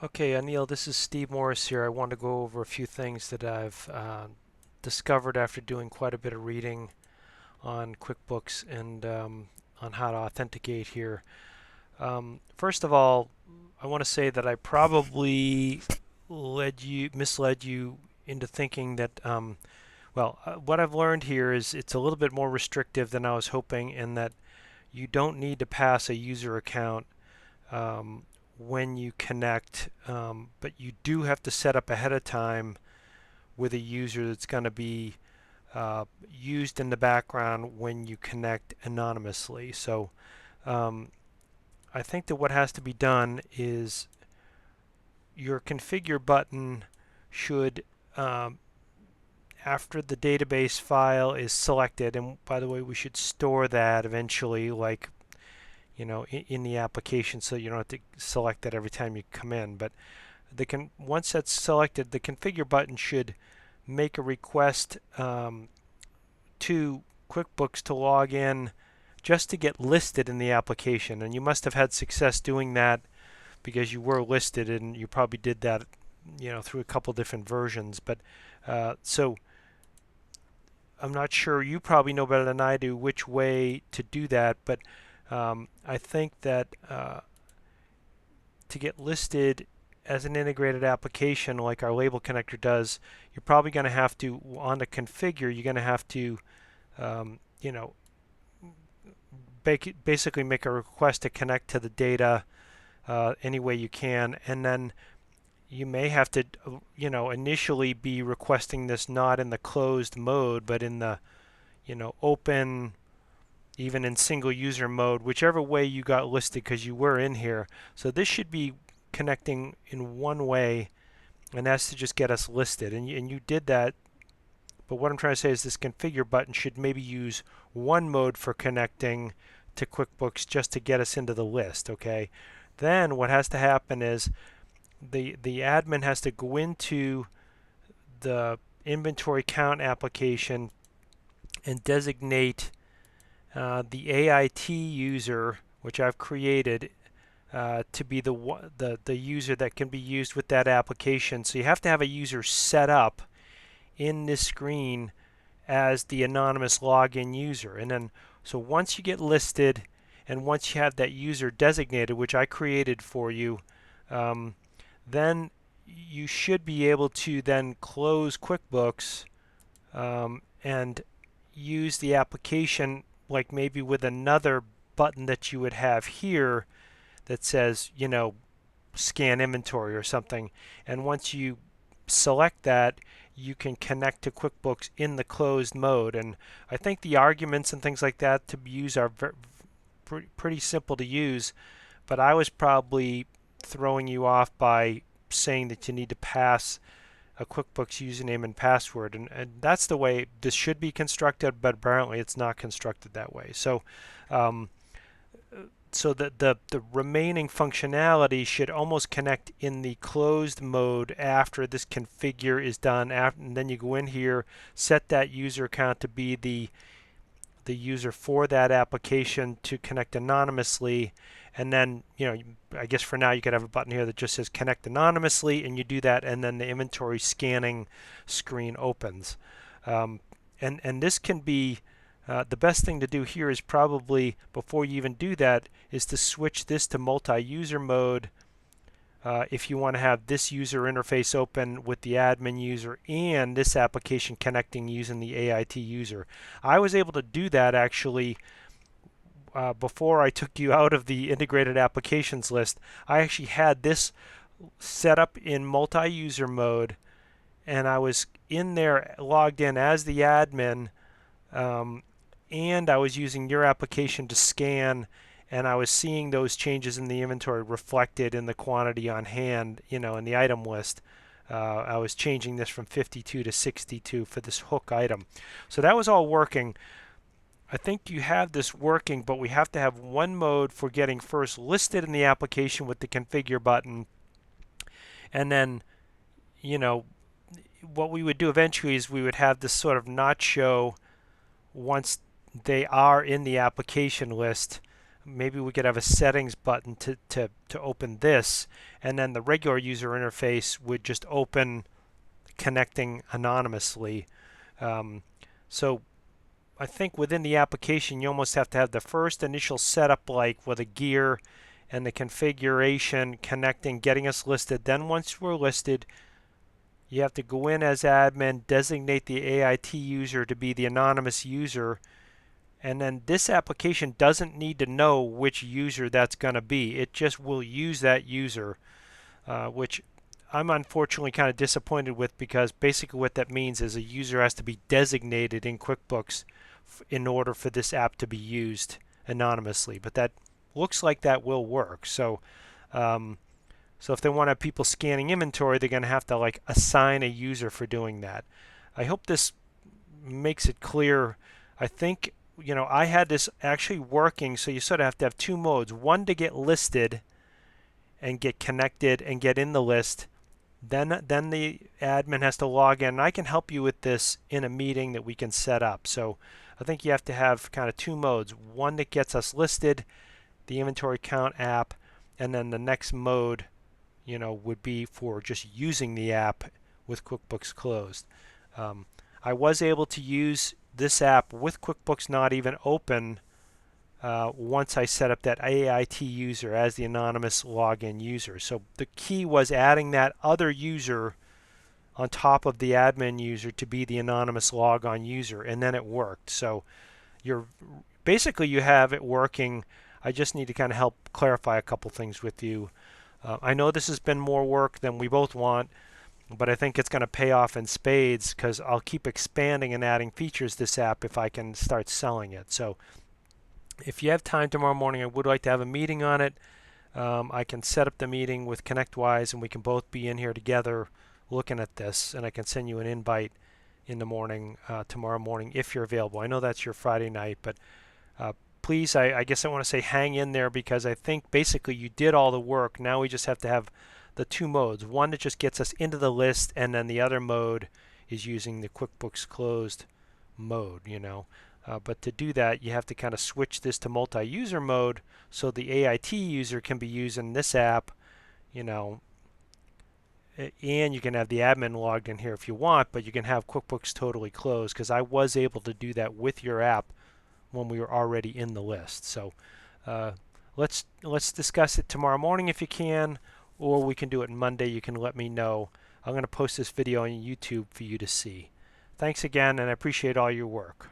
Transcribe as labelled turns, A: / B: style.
A: Okay, Anil, this is Steve Morris here. I want to go over a few things that I've discovered after doing quite a bit of reading on QuickBooks and on how to authenticate here. First of all, I want to say that I probably misled you into thinking that, what I've learned here is it's a little bit more restrictive than I was hoping, in that you don't need to pass a user account um, when you connect, but you do have to set up ahead of time with a user that's going to be used in the background when you connect anonymously. So um, I think that what has to be done is your configure button should, after the database file is selected, and by the way, we should store that eventually, like in the application, so you don't have to select that every time you come in. But once that's selected, the configure button should make a request to QuickBooks to log in just to get listed in the application. And you must have had success doing that because you were listed, and you probably did that through a couple different versions. But so I'm not sure, you probably know better than I do which way to do that, but I think that to get listed as an integrated application like our label connector does, you're probably going to have to, on the configure, you're going to have to, um, you know, basically make a request to connect to the data any way you can, and then you may have to, initially be requesting this not in the closed mode, but in the, open, even in single user mode, whichever way you got listed, because you were in here. So this should be connecting in one way, and that's to just get us listed. And you did that, but what I'm trying to say is this configure button should maybe use one mode for connecting to QuickBooks just to get us into the list, okay? Then what has to happen is the admin has to go into the inventory count application and designate the AIT user, which I've created, to be the user that can be used with that application. So you have to have a user set up in this screen as the anonymous login user. And then, so once you get listed and once you have that user designated, which I created for you, then you should be able to then close QuickBooks and use the application, like maybe with another button that you would have here that says, scan inventory or something. And once you select that, you can connect to QuickBooks in the closed mode. And I think the arguments and things like that to use are pretty simple to use, but I was probably throwing you off by saying that you need to pass a QuickBooks username and password, and that's the way this should be constructed, but apparently it's not constructed that way. So um, so the remaining functionality should almost connect in the closed mode after this configure is done, and then you go in here, set that user account to be the user for that application to connect anonymously. And then, I guess for now you could have a button here that just says connect anonymously, and you do that, and then the inventory scanning screen opens. And this can be, the best thing to do here is probably, before you even do that, is to switch this to multi-user mode if you want to have this user interface open with the admin user and this application connecting using the AIT user. I was able to do that actually before I took you out of the integrated applications list. I actually had this set up in multi-user mode, and I was in there logged in as the admin, and I was using your application to scan, and I was seeing those changes in the inventory reflected in the quantity on hand, in the item list. I was changing this from 52 to 62 for this hook item. So that was all working. I think you have this working, but we have to have one mode for getting first listed in the application with the configure button. And then, what we would do eventually is we would have this sort of not show once they are in the application list. maybe we could have a settings button to open this, and then the regular user interface would just open connecting anonymously. Um, so I think within the application you almost have to have the first initial setup, like with a gear and the configuration, connecting, getting us listed. Then once we're listed, you have to go in as admin, designate the AIT user to be the anonymous user, and then this application doesn't need to know which user that's going to be. It just will use that user, which I'm unfortunately kind of disappointed with, because basically what that means is a user has to be designated in QuickBooks in order for this app to be used anonymously. But that looks like that will work. Um, so if they want to have people scanning inventory, they're going to have to like assign a user for doing that. I hope this makes it clear. I think, I had this actually working, so you sort of have to have two modes. One to get listed and get connected and get in the list. Then the admin has to log in. And I can help you with this in a meeting that we can set up. So I think you have to have kind of two modes. One that gets us listed, the inventory count app, and then the next mode, would be for just using the app with QuickBooks closed. I was able to use this app with QuickBooks not even open once I set up that AIT user as the anonymous login user. So the key was adding that other user on top of the admin user to be the anonymous logon user, and then it worked. So basically you have it working. I just need to kind of help clarify a couple things with you. I know this has been more work than we both want, but I think it's going to pay off in spades, because I'll keep expanding and adding features to this app if I can start selling it. So if you have time tomorrow morning, I would like to have a meeting on it. I can set up the meeting with ConnectWise, and we can both be in here together looking at this, and I can send you an invite in the morning, tomorrow morning, if you're available. I know that's your Friday night, but please, I guess I want to say hang in there, because I think basically you did all the work. Now we just have to have the two modes. One that just gets us into the list, and then the other mode is using the QuickBooks closed mode, but to do that, you have to kind of switch this to multi-user mode, so the AIT user can be used in this app, and you can have the admin logged in here if you want, but you can have QuickBooks totally closed, because I was able to do that with your app when we were already in the list. So let's discuss it tomorrow morning if you can, or we can do it Monday. You can let me know. I'm going to post this video on YouTube for you to see. Thanks again, and I appreciate all your work.